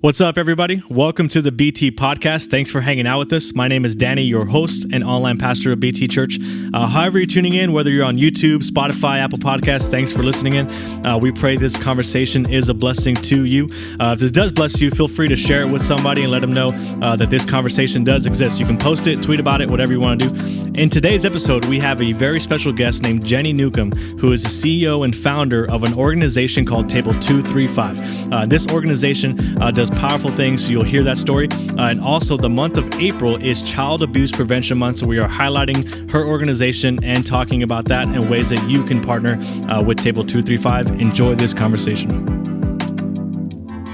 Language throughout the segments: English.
What's up, everybody? Welcome to the BT Podcast. Thanks for hanging out with us. My name is Danny, your host and online pastor of BT Church. However you're tuning in, whether you're on YouTube, Spotify, Apple Podcasts, thanks for listening in. We pray this conversation is a blessing to you. If this does bless you, feel free to share it with somebody and let them know that this conversation does exist. You can post it, tweet about it, whatever you want to do. In today's episode, we have a very special guest named Jenny Newcomb, who is the CEO and founder of an organization called Table 235. This organization does powerful things, so you'll hear that story. And also, the month of April is Child Abuse Prevention Month, so we are highlighting her organization and talking about that and ways that you can partner with Table 235. Enjoy this conversation.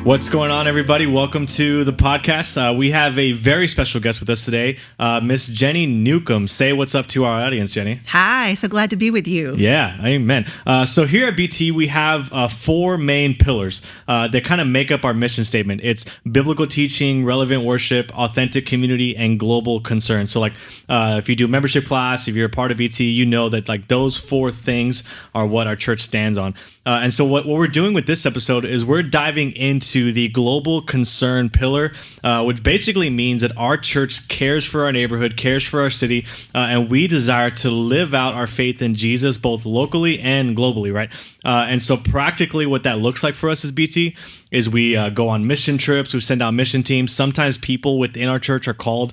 What's going on, everybody? Welcome to the podcast. We have a very special guest with us today, Miss Jenny Newcomb. Say what's up to our audience, Jenny. Hi, so glad to be with you. Yeah, amen. So here at BT, we have four main pillars that kind of make up our mission statement. It's biblical teaching, relevant worship, authentic community, and global concern. So if you do a membership class, if you're a part of BT, you know that those four things are what our church stands on. And so what we're doing with this episode is we're diving into the global concern pillar, which basically means that our church cares for our neighborhood, cares for our city, and we desire to live out our faith in Jesus both locally and globally, right? And so practically what that looks like for us as BT is we go on mission trips, we send out mission teams. Sometimes people within our church are called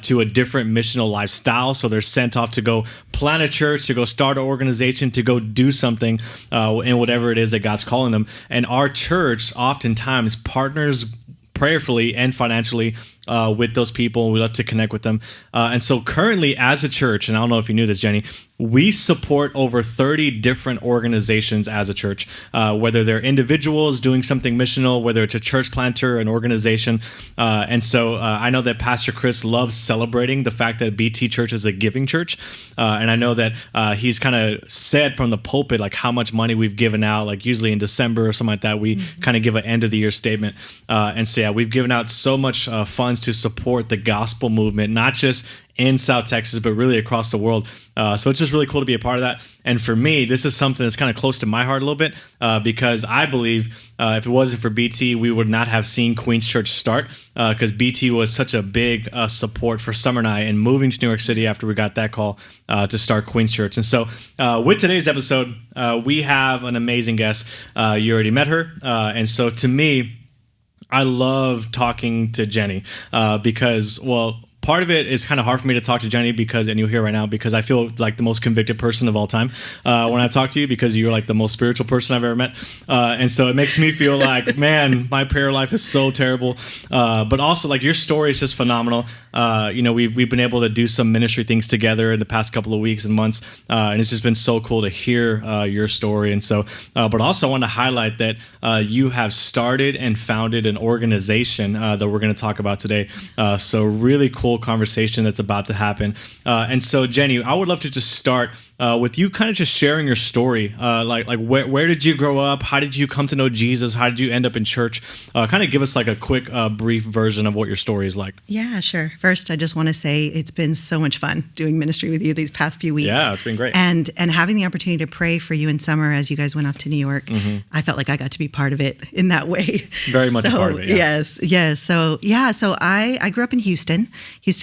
to a different missional lifestyle, so they're sent off to go plant a church, to go start an organization, to go do something in whatever it is that God's calling them. And our church oftentimes partners prayerfully and financially with those people. We love to connect with them. And so currently as a church, and I don't know if you knew this, Jenny, we support over 30 different organizations as a church, whether they're individuals doing something missional, whether it's a church planter, an organization. And so I know that Pastor Chris loves celebrating the fact that BT Church is a giving church. And I know that he's kind of said from the pulpit, how much money we've given out, usually in December or something like that, we kind of give an end of the year statement. And so, yeah, we've given out so much funds to support the gospel movement, not just in South Texas, but really across the world. So it's just really cool to be a part of that. And for me, this is something that's kind of close to my heart a little bit because I believe if it wasn't for BT, we would not have seen Queens Church start because BT was such a big support for Summer and I in moving to New York City after we got that call to start Queens Church. And so with today's episode, we have an amazing guest. You already met her. And so to me, I love talking to Jenny because, part of it is kind of hard for me to talk to Jenny because, and you'll hear right now, because I feel like the most convicted person of all time when I talk to you because you're the most spiritual person I've ever met. And so it makes me feel like, man, my prayer life is so terrible. But also your story is just phenomenal. We've been able to do some ministry things together in the past couple of weeks and months. And it's just been so cool to hear your story. And so, but also I want to highlight that you have started and founded an organization that we're going to talk about today. So really cool conversation that's about to happen. And so, Jenny, I would love to just start with you kind of just sharing your story. Where did you grow up? How did you come to know Jesus? How did you end up in church? Kind of give us a quick, brief version of what your story is like. Yeah, sure. First, I just want to say it's been so much fun doing ministry with you these past few weeks. Yeah, it's been great. And having the opportunity to pray for you in summer as you guys went off to New York, I felt like I got to be part of it in that way. Very much a part of it, yeah. Yes. So I grew up in Houston,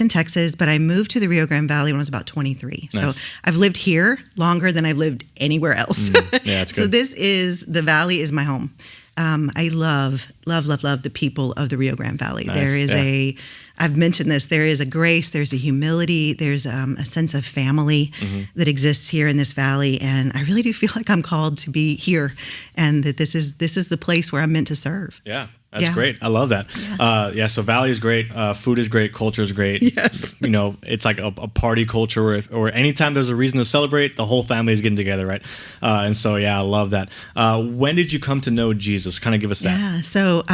Texas, but I moved to the Rio Grande Valley when I was about 23. Nice. So I've lived here longer than I've lived anywhere else. Yeah, it's good. So the valley is my home. I love the people of the Rio Grande Valley. Nice. There is I've mentioned this, there is a grace, there's a humility, there's a sense of family that exists here in this valley. And I really do feel like I'm called to be here and that this is the place where I'm meant to serve. Yeah. That's great. I love that. Yeah. So Valley is great. Food is great. Culture is great. Yes. It's like a party culture or anytime there's a reason to celebrate, the whole family is getting together, right? And so, yeah, I love that. When did you come to know Jesus? Kind of give us that. Yeah. So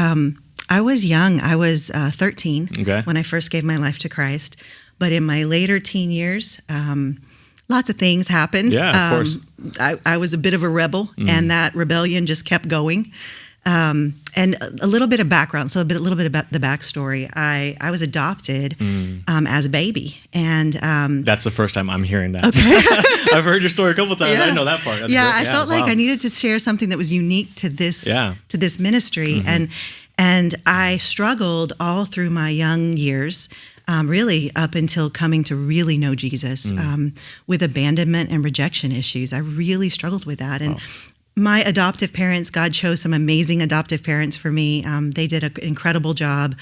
I was young. I was 13 when I first gave my life to Christ. But in my later teen years, lots of things happened. Yeah, of course. I was a bit of a rebel, and that rebellion just kept going. And a little bit of background, so a little bit about the backstory. I was adopted as a baby, and that's the first time I'm hearing that. Okay. I've heard your story a couple of times. I didn't know that part. That's great. I felt like I needed to share something that was unique to this ministry, And I struggled all through my young years, really up until coming to really know Jesus, with abandonment and rejection issues. I really struggled with that. And my adoptive parents, God chose some amazing adoptive parents for me. They did an incredible job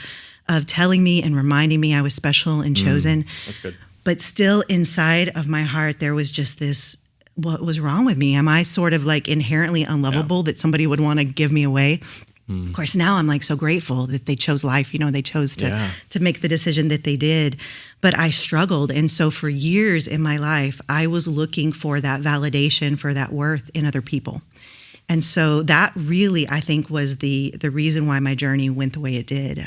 of telling me and reminding me I was special and chosen. That's good. But still inside of my heart, there was just this, what was wrong with me? Am I sort of like inherently unlovable that somebody would want to give me away? Of course, now I'm like so grateful that they chose life. They chose to make the decision that they did. But I struggled. And so for years in my life, I was looking for that validation, for that worth in other people. And so that really, I think, was the reason why my journey went the way it did.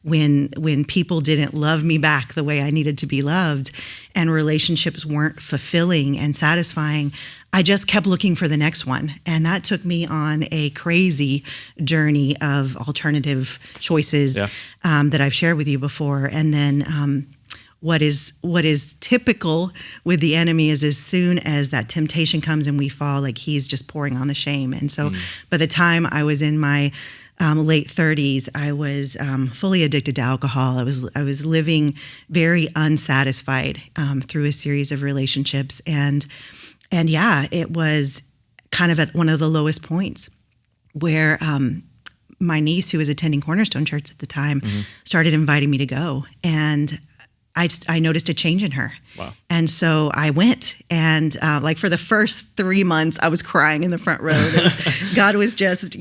When people didn't love me back the way I needed to be loved, and relationships weren't fulfilling and satisfying, I just kept looking for the next one. And that took me on a crazy journey of alternative choices that I've shared with you before. And then what is typical with the enemy is as soon as that temptation comes and we fall, like he's just pouring on the shame. And so by the time I was in my late 30s, I was fully addicted to alcohol. I was living very unsatisfied through a series of relationships. And yeah, it was kind of at one of the lowest points where my niece, who was attending Cornerstone Church at the time, started inviting me to go. And I noticed a change in her. Wow. And so I went, and like for the first 3 months, I was crying in the front row. God was just,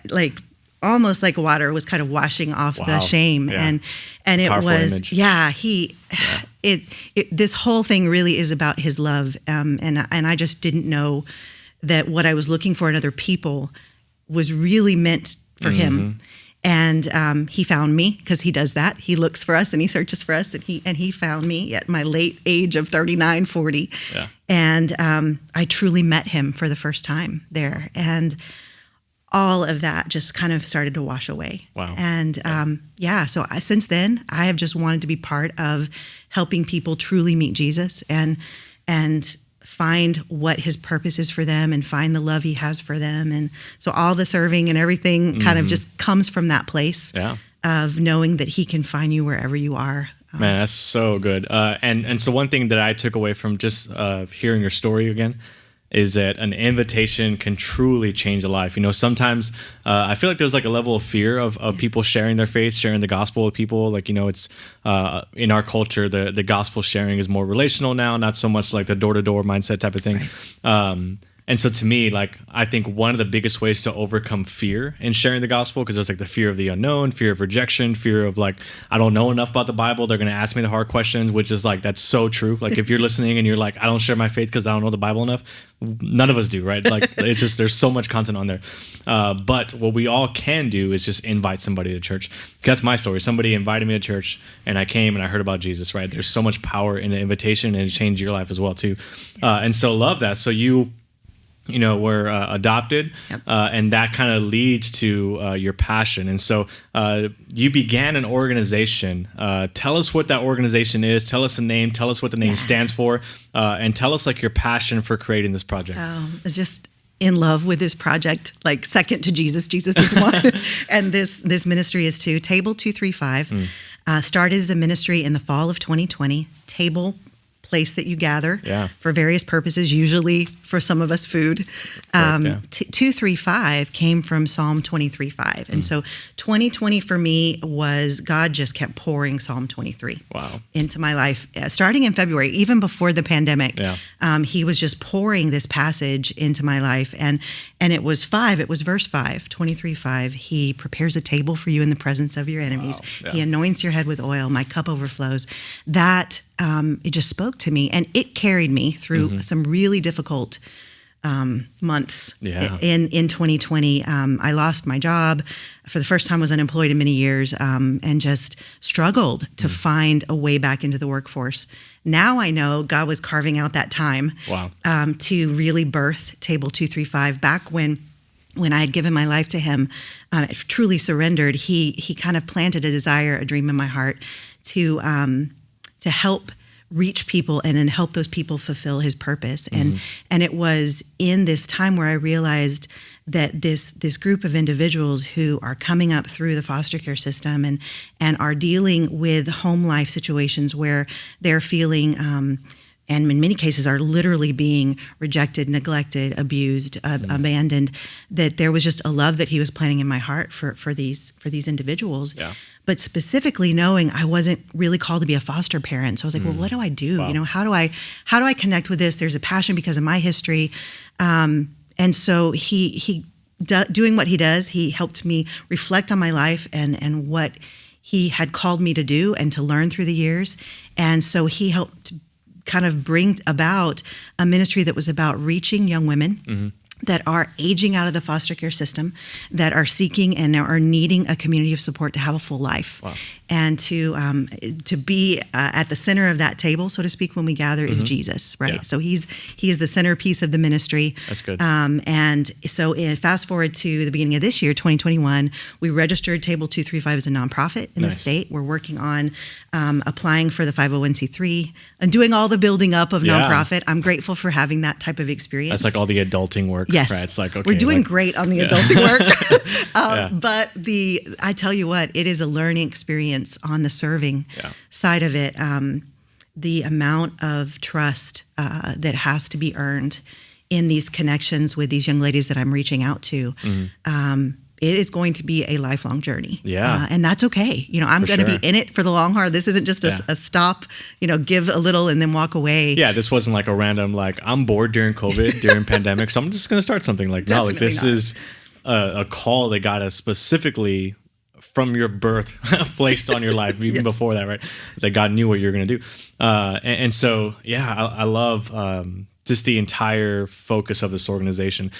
like almost like water was kind of washing off the shame. Yeah. And it Powerful was, image. this whole thing really is about his love. And I just didn't know that what I was looking for in other people was really meant for him. And he found me, because he does that. He looks for us and he searches for us, and he found me at my late age of 39, 40. Yeah. And I truly met him for the first time there. And all of that just kind of started to wash away. Wow. And so since then, I have just wanted to be part of helping people truly meet Jesus and find what his purpose is for them and find the love he has for them. And so all the serving and everything kind of just comes from that place of knowing that he can find you wherever you are. Man, that's so good. And so one thing that I took away from just hearing your story again is that an invitation can truly change a life. Sometimes I feel like there's like a level of fear of people sharing their faith, sharing the gospel with people. Like, it's in our culture, the gospel sharing is more relational now, not so much like the door-to-door mindset type of thing. Right. And so to me, like, I think one of the biggest ways to overcome fear in sharing the gospel, because there's like the fear of the unknown, fear of rejection, fear of like, I don't know enough about the Bible, they're going to ask me the hard questions, which is like, that's so true. Like if you're listening and you're like, I don't share my faith because I don't know the Bible enough, none of us do, right? Like it's just, there's so much content on there. But what we all can do is just invite somebody to church. That's my story. Somebody invited me to church and I came and I heard about Jesus, right? There's so much power in the invitation, and it changed your life as well too. And so love that. So you were adopted, and that kind of leads to your passion. And so you began an organization. Tell us what that organization is. Tell us the name. Tell us what the name stands for. And tell us like your passion for creating this project. It's just in love with this project, like second to Jesus. Jesus is one. And this ministry is two. Table 235 started as a ministry in the fall of 2020. Table, place that you gather for various purposes, usually for some of us food. 235 came from Psalm 23:5. And so 2020 for me was God just kept pouring Psalm 23 into my life, starting in February, even before the pandemic. He was just pouring this passage into my life. And it was verse 5, 23:5. He prepares a table for you in the presence of your enemies. He anoints your head with oil. My cup overflows. That it just spoke to me, and it carried me through some really difficult months in 2020. I lost my job for the first time, was unemployed in many years, and just struggled to find a way back into the workforce. Now I know God was carving out that time to really birth Table 235. Back when I had given my life to him, truly surrendered, he kind of planted a desire, a dream in my heart to help reach people and then help those people fulfill his purpose. And it was in this time where I realized that this group of individuals who are coming up through the foster care system and are dealing with home life situations where they're feeling and in many cases are literally being rejected, neglected, abused, abandoned, that there was just a love that he was planting in my heart for these individuals. Yeah. But specifically knowing I wasn't really called to be a foster parent. So I was like, well, what do I do? Wow. You know, how do I connect with this? There's a passion because of my history. And so he doing what he does, he helped me reflect on my life and what he had called me to do and to learn through the years. And so he helped kind of bring about a ministry that was about reaching young women that are aging out of the foster care system, that are seeking and are needing a community of support to have a full life. Wow. And to be at the center of that table, so to speak, when we gather is Jesus, right? Yeah. So he is the centerpiece of the ministry. That's good. And so fast forward to the beginning of this year, 2021, we registered Table 235 as a nonprofit in the state. We're working on applying for the 501c3 and doing all the building up of nonprofit. I'm grateful for having that type of experience. That's like all the adulting work. Yes. Right? It's like, okay. We're doing great on the adulting work. Yeah. But I tell you what, it is a learning experience on the serving side of it. The amount of trust that has to be earned in these connections with these young ladies that I'm reaching out to. It is going to be a lifelong journey. Yeah. And that's okay. You know, I'm going to be in it for the long haul. This isn't just a stop, you know, give a little and then walk away. Yeah, this wasn't like a random, like, I'm bored during COVID, during pandemic, so I'm just going to start something. Like, no, like this is a call that got us specifically from your birth placed on your life, even before that, right? That God knew what you were going to do. And so, yeah, I love just the entire focus of this organization.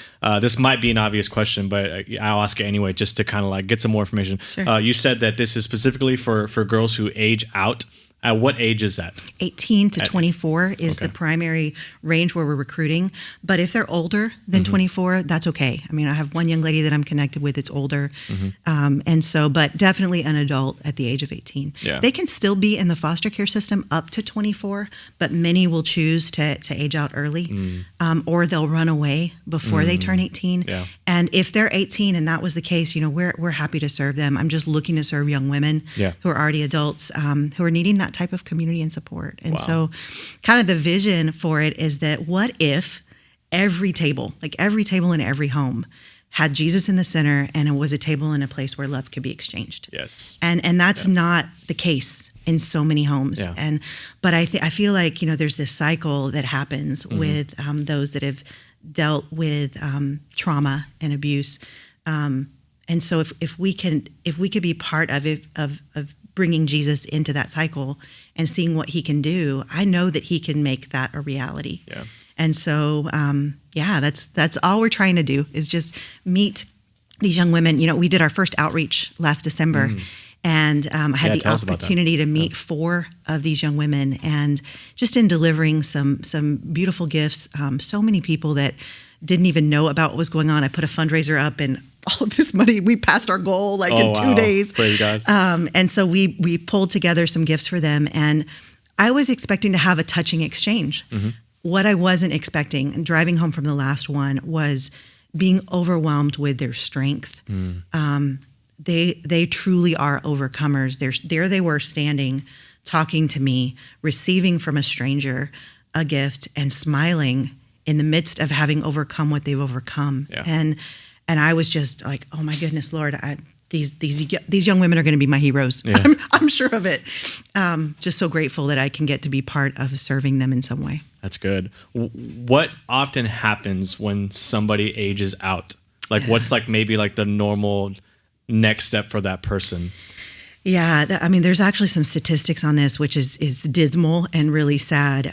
This might be an obvious question, but I'll ask it anyway, just to kind of like get some more information. Sure. You said that this is specifically for girls who age out. At what age is that? 18 to 24 is the primary range where we're recruiting. But if they're older than 24, that's okay. I mean, I have one young lady that I'm connected with that's older. And so, but definitely an adult at the age of 18. Yeah. They can still be in the foster care system up to 24, but many will choose to age out early or they'll run away before they turn 18. Yeah. And if they're 18 and that was the case, you know, we're happy to serve them. I'm just looking to serve young women who are already adults who are needing that type of community and support. And so kind of the vision for it is that what if every table in every home had Jesus in the center and it was a table and a place where love could be exchanged. Yes. And that's not the case in so many homes. Yeah. But I feel like, you know, there's this cycle that happens with those that have dealt with trauma and abuse. And so if we could be part of it, of bringing Jesus into that cycle and seeing what he can do, I know that he can make that a reality. Yeah. And so, that's all we're trying to do is just meet these young women. You know, we did our first outreach last December, and I had the opportunity to meet 4 of these young women, and just in delivering some beautiful gifts, so many people that didn't even know about what was going on. I put a fundraiser up, and all of this money, we passed our goal in 2 days. Praise God. And so we pulled together some gifts for them, and I was expecting to have a touching exchange. What I wasn't expecting, and driving home from the last one, was being overwhelmed with their strength. They truly are overcomers. There they were standing, talking to me, receiving from a stranger a gift, and smiling in the midst of having overcome what they've overcome. Yeah. And I was just like, oh my goodness, Lord, these young women are going to be my heroes. Yeah. I'm sure of it. Just so grateful that I can get to be part of serving them in some way. That's good. What often happens when somebody ages out? Like, what's like maybe like the normal next step for that person? Yeah, I mean, there's actually some statistics on this, which is dismal and really sad.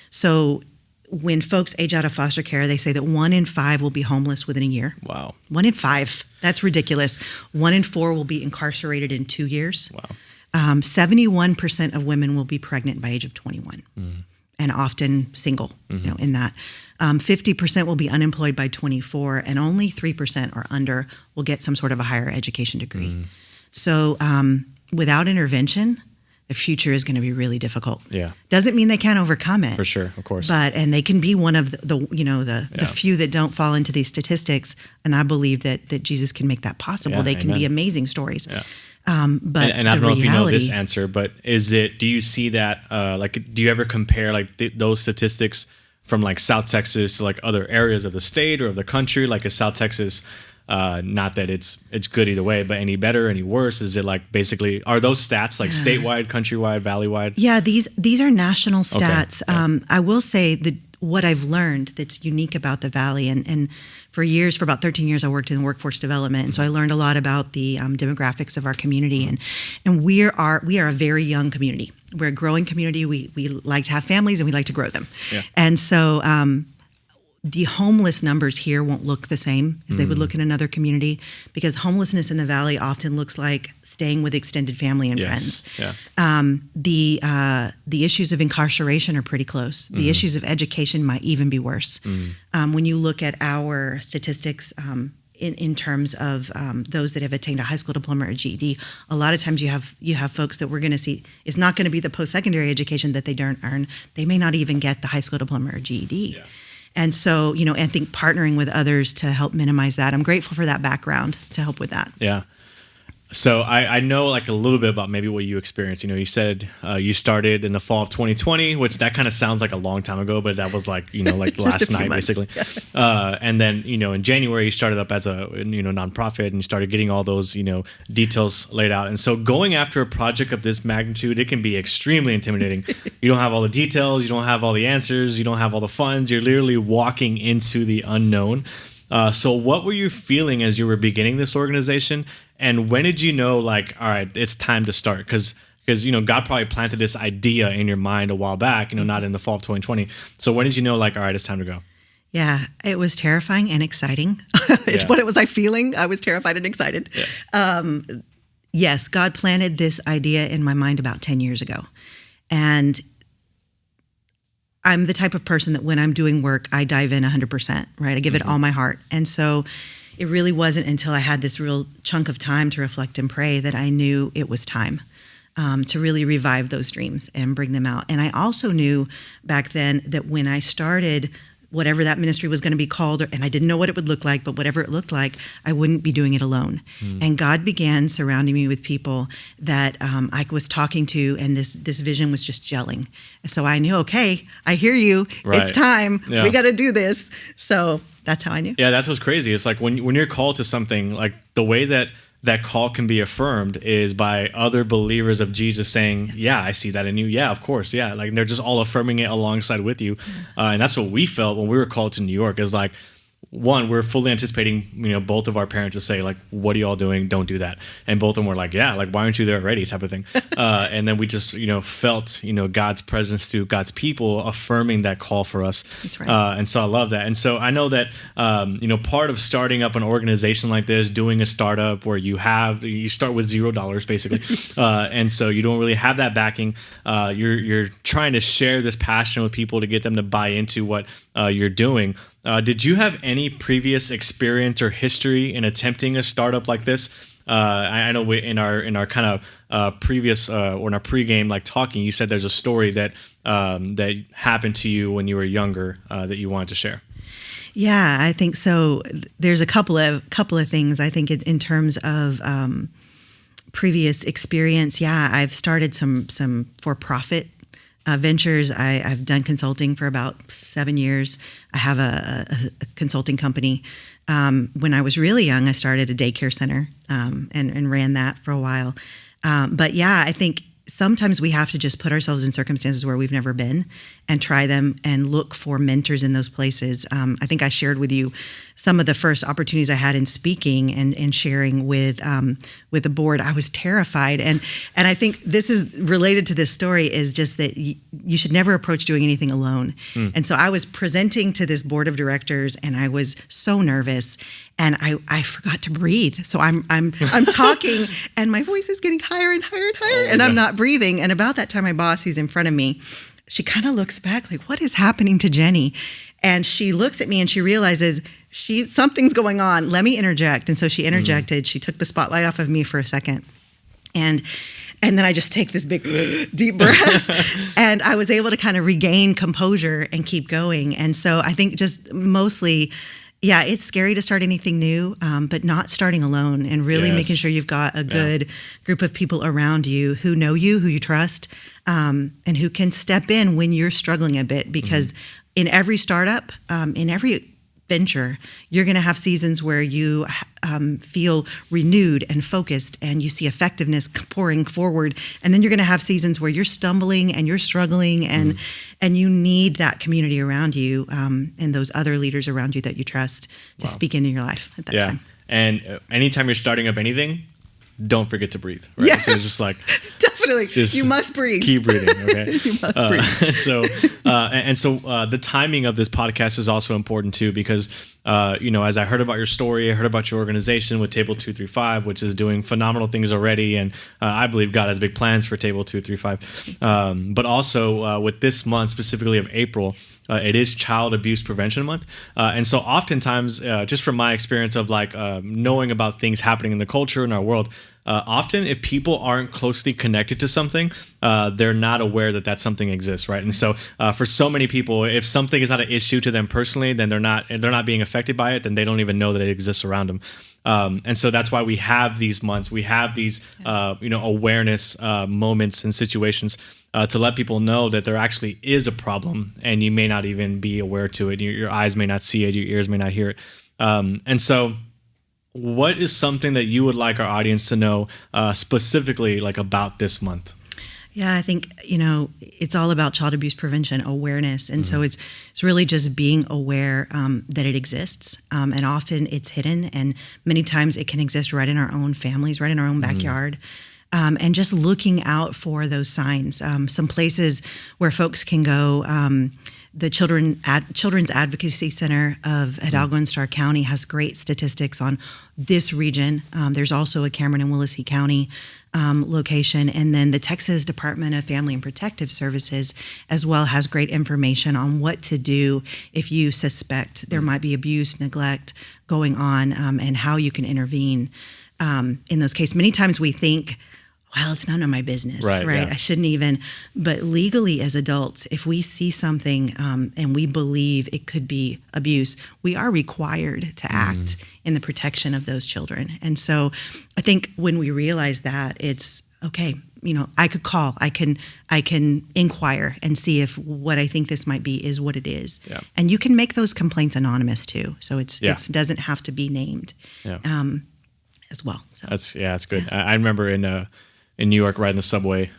So when folks age out of foster care, they say that 1 in 5 will be homeless within a year. Wow. 1 in 5. That's ridiculous. 1 in 4 will be incarcerated in 2 years. Wow. 71% of women will be pregnant by age of 21, and often single. You know, in that 50% will be unemployed by 24, and only 3% or under will get some sort of a higher education degree. So without intervention, the future is going to be really difficult. Yeah. Doesn't mean they can't overcome it. For sure, of course. And they can be one of the few that don't fall into these statistics. And I believe that Jesus can make that possible. Yeah, they can amen. be amazing stories. Yeah. But and I don't know if you know reality, this answer, but do you see that, do you ever compare like those statistics from like South Texas to like other areas of the state or of the country? Like is South Texas, not that it's good either way, but any better, any worse? Is it like basically, are those stats like statewide, countrywide, valley-wide? Yeah, these are national stats. Okay. I will say that what I've learned that's unique about the Valley, and for about 13 years, I worked in workforce development, and so I learned a lot about the demographics of our community, and we are a very young community. We're a growing community. We like to have families, and we like to grow them, and so the homeless numbers here won't look the same as they would look in another community, because homelessness in the Valley often looks like staying with extended family and friends. Yeah. The issues of incarceration are pretty close. The issues of education might even be worse. When you look at our statistics in terms of those that have attained a high school diploma or GED, a lot of times you have folks that we're going to see is not going to be the post-secondary education that they don't earn. They may not even get the high school diploma or GED. Yeah. And so, I think partnering with others to help minimize that. I'm grateful for that background to help with that. Yeah. So I know like a little bit about maybe what you experienced. You said you started in the fall of 2020, which that kind of sounds like a long time ago, but that was like, like last night, months. basically. And then, in January, you started up as a, nonprofit, and you started getting all those, details laid out. And so going after a project of this magnitude, it can be extremely intimidating. You don't have all the details. You don't have all the answers. You don't have all the funds. You're literally walking into the unknown. So what were you feeling as you were beginning this organization? And when did you know, like, all right, it's time to start? Because God probably planted this idea in your mind a while back, not in the fall of 2020. So when did you know, like, all right, it's time to go? Yeah, it was terrifying and exciting. Yeah. What was I feeling? I was terrified and excited. Yeah. Yes, God planted this idea in my mind about 10 years ago. And I'm the type of person that when I'm doing work, I dive in 100%, right? I give it all my heart. And so it really wasn't until I had this real chunk of time to reflect and pray that I knew it was time to really revive those dreams and bring them out. And I also knew back then that when I started whatever that ministry was going to be called, and I didn't know what it would look like, but whatever it looked like, I wouldn't be doing it alone. And God began surrounding me with people that I was talking to, and this vision was just gelling. So I knew, okay, I hear you. Right. It's time. Yeah. We got to do this. So that's how I knew. Yeah, that's what's crazy. It's like when you're called to something, like the way that call can be affirmed is by other believers of Jesus saying, yeah, I see that in you. Yeah, of course. Yeah. Like they're just all affirming it alongside with you. And that's what we felt when we were called to New York, is like, one, we're fully anticipating, both of our parents to say, like, what are you all doing? Don't do that. And both of them were like, yeah, like, why aren't you there already? Type of thing. And then we just, felt, God's presence through God's people affirming that call for us. That's right. And so I love that. And so I know that, part of starting up an organization like this, doing a startup where you start with $0 basically. And so you don't really have that backing. You're trying to share this passion with people to get them to buy into what you're doing. Did you have any previous experience or history in attempting a startup like this? I know in our kind of previous or in our pregame like talking, you said there's a story that that happened to you when you were younger that you wanted to share. Yeah, I think so. There's a couple of things I think in terms of previous experience. Yeah, I've started some for-profit ventures. I've done consulting for about 7 years. I have a consulting company. When I was really young, I started a daycare center and ran that for a while. But yeah, I think sometimes we have to just put ourselves in circumstances where we've never been and try them and look for mentors in those places. I think I shared with you some of the first opportunities I had in speaking and sharing with the board. I was terrified. And I think this is related to this story, is just that you should never approach doing anything alone. And so I was presenting to this board of directors, and I was so nervous, and I forgot to breathe. So I'm talking, and my voice is getting higher and higher and higher, and I'm not breathing. And about that time, my boss, who's in front of me, she kind of looks back like, what is happening to Jenny? And she looks at me and she realizes something's going on. Let me interject. And so she interjected. She took the spotlight off of me for a second. And then I just take this big deep breath and I was able to kind of regain composure and keep going. And so I think just mostly, yeah, it's scary to start anything new, but not starting alone and really making sure you've got a good group of people around you, who you trust, and who can step in when you're struggling a bit, because in every startup, in every venture, you're going to have seasons where you feel renewed and focused and you see effectiveness pouring forward. And then you're going to have seasons where you're stumbling and you're struggling and you need that community around you, and those other leaders around you that you trust to speak into your life at that time. And anytime you're starting up anything, don't forget to breathe. Right? Yeah. So it's just like definitely, you must breathe. Keep breathing. Okay. You must breathe. So the timing of this podcast is also important too, because as I heard about your story, I heard about your organization with Table 235, which is doing phenomenal things already, and I believe God has big plans for Table 235. But also with this month specifically of April, it is Child Abuse Prevention Month, and so oftentimes, just from my experience of knowing about things happening in the culture in our world. Often, if people aren't closely connected to something, they're not aware that that something exists, right? And so, for so many people, if something is not an issue to them personally, then they're not being affected by it. Then they don't even know that it exists around them. And so that's why we have these months. We have these, awareness moments and situations to let people know that there actually is a problem, and you may not even be aware to it. Your eyes may not see it. Your ears may not hear it. And so. What is something that you would like our audience to know specifically about this month? Yeah, I think, it's all about child abuse prevention awareness. And so it's really just being aware that it exists. And often it's hidden, and many times it can exist right in our own families, right in our own backyard. And just looking out for those signs. Some places where folks can go, the Children's Advocacy Center of Hidalgo and Starr County has great statistics on this region. There's also a Cameron and Willacy County location. And then the Texas Department of Family and Protective Services as well has great information on what to do if you suspect there might be abuse, neglect going on, and how you can intervene in those cases. Many times we think, well, it's none of my business, right? Yeah. I shouldn't even. But legally, as adults, if we see something and we believe it could be abuse, we are required to act in the protection of those children. And so I think when we realize that, it's okay. I could call, I can inquire and see if what I think this might be is what it is. Yeah. And you can make those complaints anonymous too. So it doesn't have to be named as well. So that's good. Yeah. I remember in New York, riding the subway,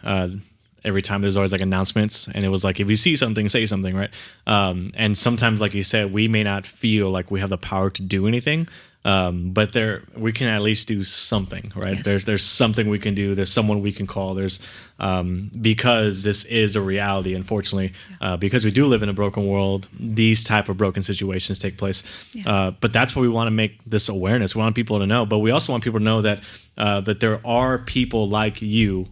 every time there's always announcements, and it was if you see something, say something, right? And sometimes, like you said, we may not feel like we have the power to do anything, but we can at least do something, right? Yes. There's something we can do. There's someone we can call. There's because this is a reality, unfortunately, because we do live in a broken world. These type of broken situations take place, but that's why we want to make this awareness. We want people to know, but we also want people to know that there are people like you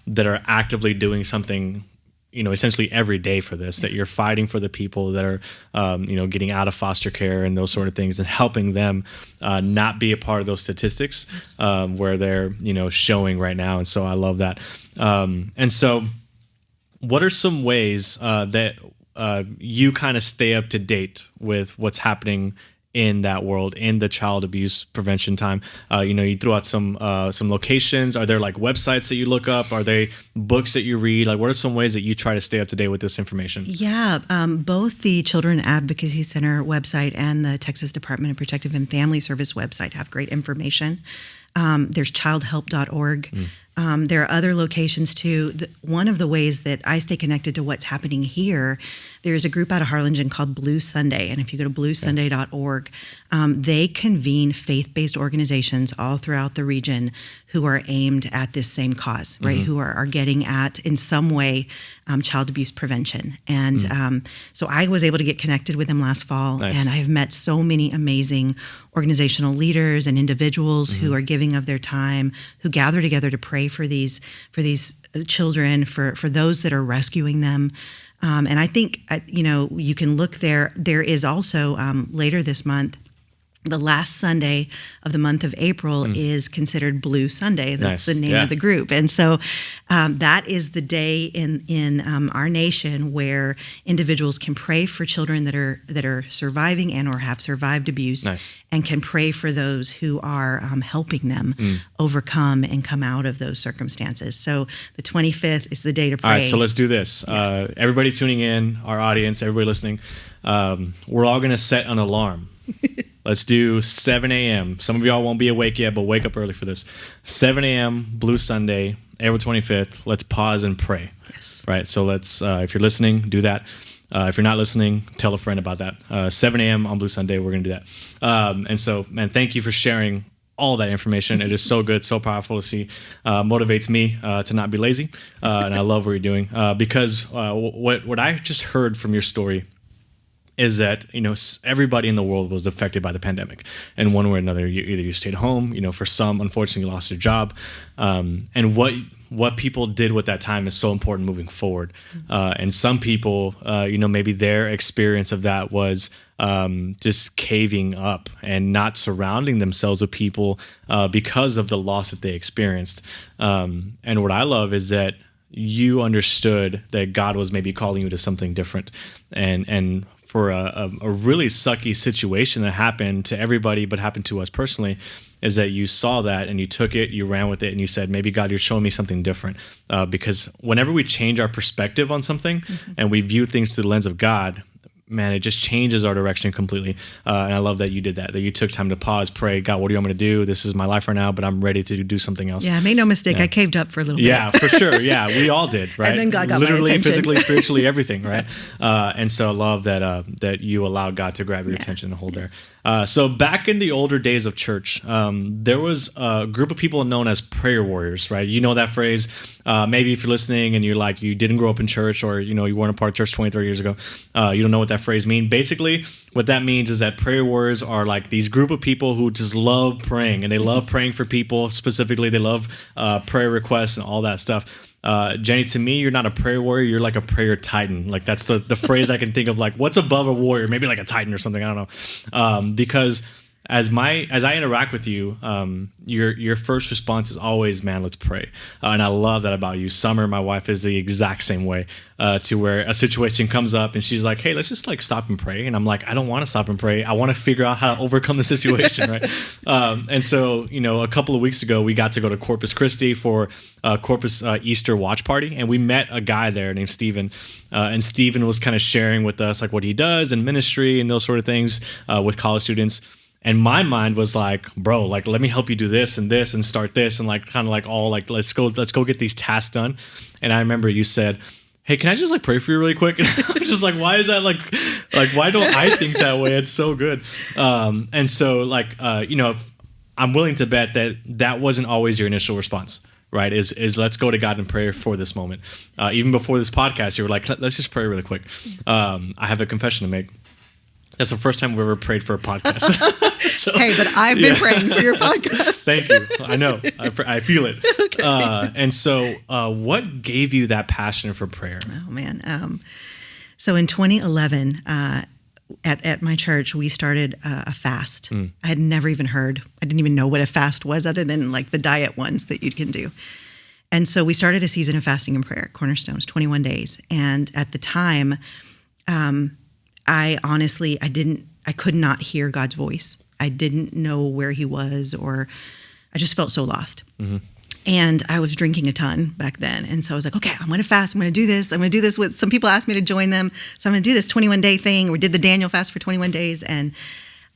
that are actively doing something, essentially every day for this, that you're fighting for the people that are, getting out of foster care and those sort of things, and helping them not be a part of those statistics where they're, showing right now. And so I love that. And so what are some ways that you kind of stay up to date with what's happening in that world, in the child abuse prevention time? You threw out some locations. Are there websites that you look up? Are they books that you read? What are some ways that you try to stay up to date with this information? Yeah, both the Children Advocacy Center website and the Texas Department of Protective and Family Service website have great information. There's childhelp.org. There are other locations too. One of the ways that I stay connected to what's happening here, there's a group out of Harlingen called Blue Sunday. And if you go to bluesunday.org, they convene faith-based organizations all throughout the region who are aimed at this same cause, right? Who are getting at, in some way, child abuse prevention. And so I was able to get connected with them last fall. Nice. And I've met so many amazing organizational leaders and individuals who are giving of their time, who gather together to pray for these children, for those that are rescuing them. And I think, you can look there. There is also later this month The last Sunday of the month of April is considered Blue Sunday. That's the name of the group. And so that is the day in our nation where individuals can pray for children that are surviving and or have survived abuse, and can pray for those who are helping them overcome and come out of those circumstances. So the 25th is the day to pray. All right, so let's do this. Everybody tuning in, our audience, everybody listening, we're all going to set an alarm. Let's do 7 a.m. Some of y'all won't be awake yet, but wake up early for this. 7 a.m. Blue Sunday, April 25th. Let's pause and pray. Yes. Right. So let's, if you're listening, do that. If you're not listening, tell a friend about that. 7 a.m. on Blue Sunday, we're going to do that. And so, man, thank you for sharing all that information. It is so good, so powerful to see. Motivates me to not be lazy. And I love what you're doing. Because what I just heard from your story is that, everybody in the world was affected by the pandemic in one way or another. Either you stayed home, for some, unfortunately, lost their job. And what people did with that time is so important moving forward. And some people, maybe their experience of that was just caving up and not surrounding themselves with people because of the loss that they experienced. And what I love is that you understood that God was maybe calling you to something different. And for a really sucky situation that happened to everybody but happened to us personally, is that you saw that and you took it, you ran with it, and you said, maybe God, you're showing me something different. Because whenever we change our perspective on something and we view things through the lens of God, man, it just changes our direction completely. And I love that you did that you took time to pause, pray, God, what do you want me to do? This is my life right now, but I'm ready to do something else. Yeah, make no mistake, I caved up for a little bit. Yeah, for sure. Yeah, we all did, right? And then God got literally, my attention. physically, spiritually, everything, right? And so I love that you allow God to grab your attention and hold there. So back in the older days of church, there was a group of people known as prayer warriors, right? You know that phrase. Maybe if you're listening and you're like, you didn't grow up in church, or you weren't a part of church 23 years ago, you don't know what that phrase means. Basically, what that means is that prayer warriors are like these group of people who just love praying, and they love praying for people. Specifically, they love prayer requests and all that stuff. Jenny, to me, you're not a prayer warrior. You're like a prayer titan. Like that's the phrase I can think of. Like, what's above a warrior? Maybe like a titan or something. I don't know. Because as I interact with you, your first response is always, man, let's pray. And I love that about you. Summer, my wife, is the exact same way, to where a situation comes up and she's like, hey, let's just like stop and pray. And I'm like, I don't want to stop and pray. I want to figure out how to overcome the situation, right? And so, a couple of weeks ago, we got to go to Corpus Christi for Corpus Easter watch party. And we met a guy there named Steven. And Steven was kind of sharing with us like what he does in ministry and those sort of things with college students. And my mind was like, bro, like, let me help you do this and start this. And like, kind of like all like, let's go get these tasks done. And I remember you said, hey, can I just like pray for you really quick? And I was just like, why is that like, why don't I think that way? It's so good. And so like, I'm willing to bet that wasn't always your initial response, right? Is let's go to God in prayer for this moment. Even before this podcast, you were like, let's just pray really quick. I have a confession to make. That's the first time we ever prayed for a podcast. So, hey, but I've been praying for your podcast. Thank you. I know. I feel it. Okay. And so what gave you that passion for prayer? Oh, man. So in 2011, at my church, we started a fast. I had never even heard. I didn't even know what a fast was other than like the diet ones that you can do. And so we started a season of fasting and prayer at Cornerstones, 21 days. And at the time, I honestly, I could not hear God's voice. I didn't know where he was, or I just felt so lost. Mm-hmm. And I was drinking a ton back then. And so I was like, okay, I'm going to fast. I'm going to do this. I'm going to do this with, some people asked me to join them. So I'm going to do this 21-day thing. We did the Daniel fast for 21 days. And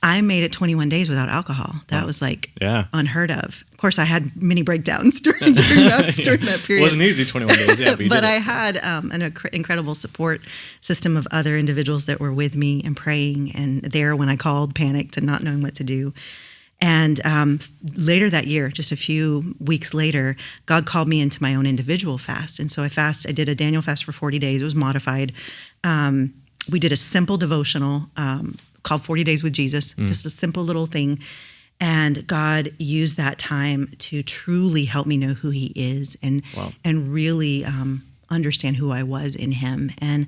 I made it 21 days without alcohol. That was like unheard of. Of course, I had many breakdowns during that period. It wasn't easy 21 days, yeah, but I had an incredible support system of other individuals that were with me and praying, and there when I called, panicked and not knowing what to do. And later that year, just a few weeks later, God called me into my own individual fast. And so I did a Daniel fast for 40 days. It was modified. We did a simple devotional called 40 Days with Jesus, just a simple little thing. And God used that time to truly help me know who he is and really understand who I was in him. And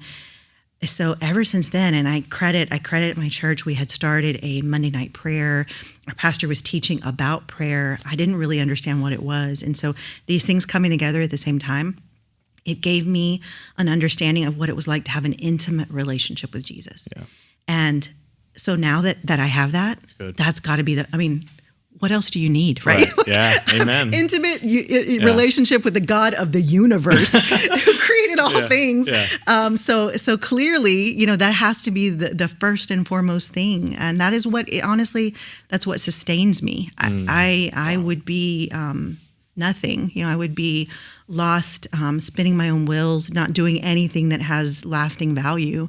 So ever since then, and I credit my church, we had started a Monday night prayer. Our pastor was teaching about prayer. I didn't really understand what it was. And so these things coming together at the same time, it gave me an understanding of what it was like to have an intimate relationship with Jesus. Yeah. And so now that I have that, that's got to be what else do you need, right? Yeah, amen. Intimate relationship with the God of the universe who created all things. Yeah. So clearly, that has to be the first and foremost thing. And that is honestly, that's what sustains me. I would be nothing. I would be lost, spinning my own wheels, not doing anything that has lasting value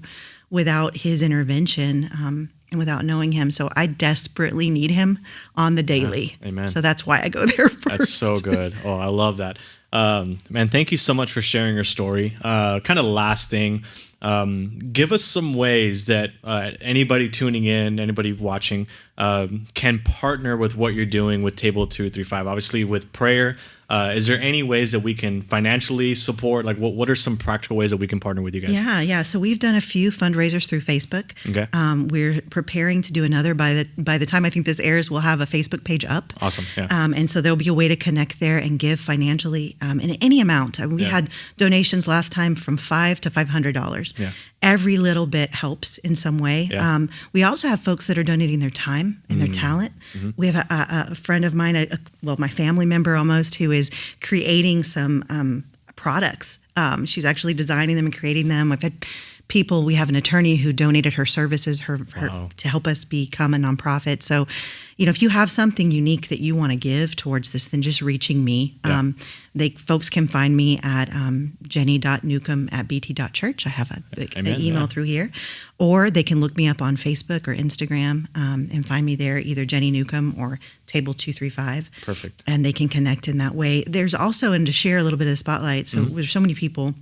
without his intervention. And without knowing him. So I desperately need him on the daily. Yeah, amen. So that's why I go there first. That's so good. Oh, I love that. Man, thank you so much for sharing your story. Kind of last thing, give us some ways that anybody tuning in, anybody watching, can partner with what you're doing with Table 235. Obviously, with prayer, is there any ways that we can financially support? Like, what are some practical ways that we can partner with you guys? Yeah. So we've done a few fundraisers through Facebook. Okay. We're preparing to do another. By the time I think this airs, we'll have a Facebook page up. Awesome. Yeah. And so there'll be a way to connect there and give financially in any amount. We had donations last time from $5 to $500. Yeah. Every little bit helps in some way. Yeah. We also have folks that are donating their time and their talent. Mm-hmm. We have a friend of mine, my family member almost, who is creating some products. She's actually designing them and creating them. We've had people. We have an attorney who donated her services to help us become a nonprofit. So, if you have something unique that you want to give towards this, then just reaching me. Yeah. Folks can find me at jenny.newcomb@bt.church. I have an email through here. Or they can look me up on Facebook or Instagram and find me there, either Jenny Newcomb or Table 235. Perfect. And they can connect in that way. There's also, and to share a little bit of the spotlight, so there's so many people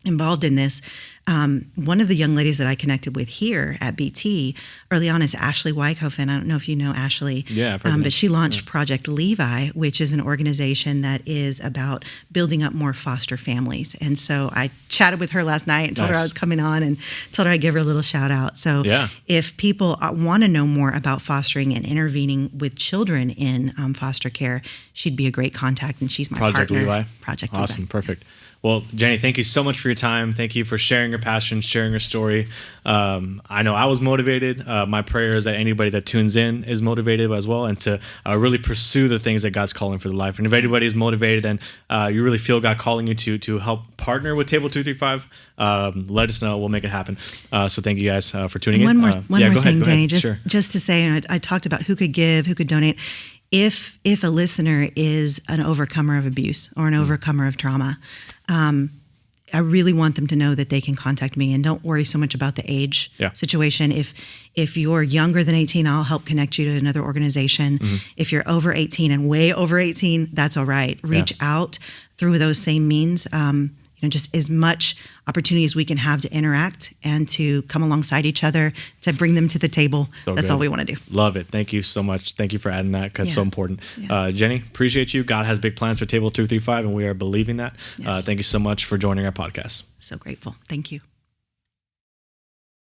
involved in this. One of the young ladies that I connected with here at BT early on is Ashley Wykofen. I don't know if you know Ashley, but she launched Project Levi, which is an organization that is about building up more foster families. And so I chatted with her last night and told her I was coming on and told her I'd give her a little shout out. So if people want to know more about fostering and intervening with children in foster care, she'd be a great contact, and she's my partner. Levi. Project Levi. Awesome. Perfect. Well, Jenny, thank you so much for your time. Thank you for sharing your passion, sharing your story. I know I was motivated. My prayer is that anybody that tunes in is motivated as well, and to really pursue the things that God's calling for their life. And if anybody is motivated and you really feel God calling you to help partner with Table 235, let us know. We'll make it happen. So thank you guys for tuning in. One more thing, Danny, Sure. just to say, and I talked about who could give, who could donate. If a listener is an overcomer of abuse or an overcomer of trauma, I really want them to know that they can contact me, and don't worry so much about the age situation. If you're younger than 18, I'll help connect you to another organization. Mm-hmm. If you're over 18 and way over 18, that's all right. Reach out through those same means. Just as much opportunity as we can have to interact and to come alongside each other to bring them to the table. So that's all we want to do. Love it. Thank you so much. Thank you for adding that, because it's so important. Yeah. Jenny, appreciate you. God has big plans for Table 235, and we are believing that. Yes. Thank you so much for joining our podcast. So grateful. Thank you.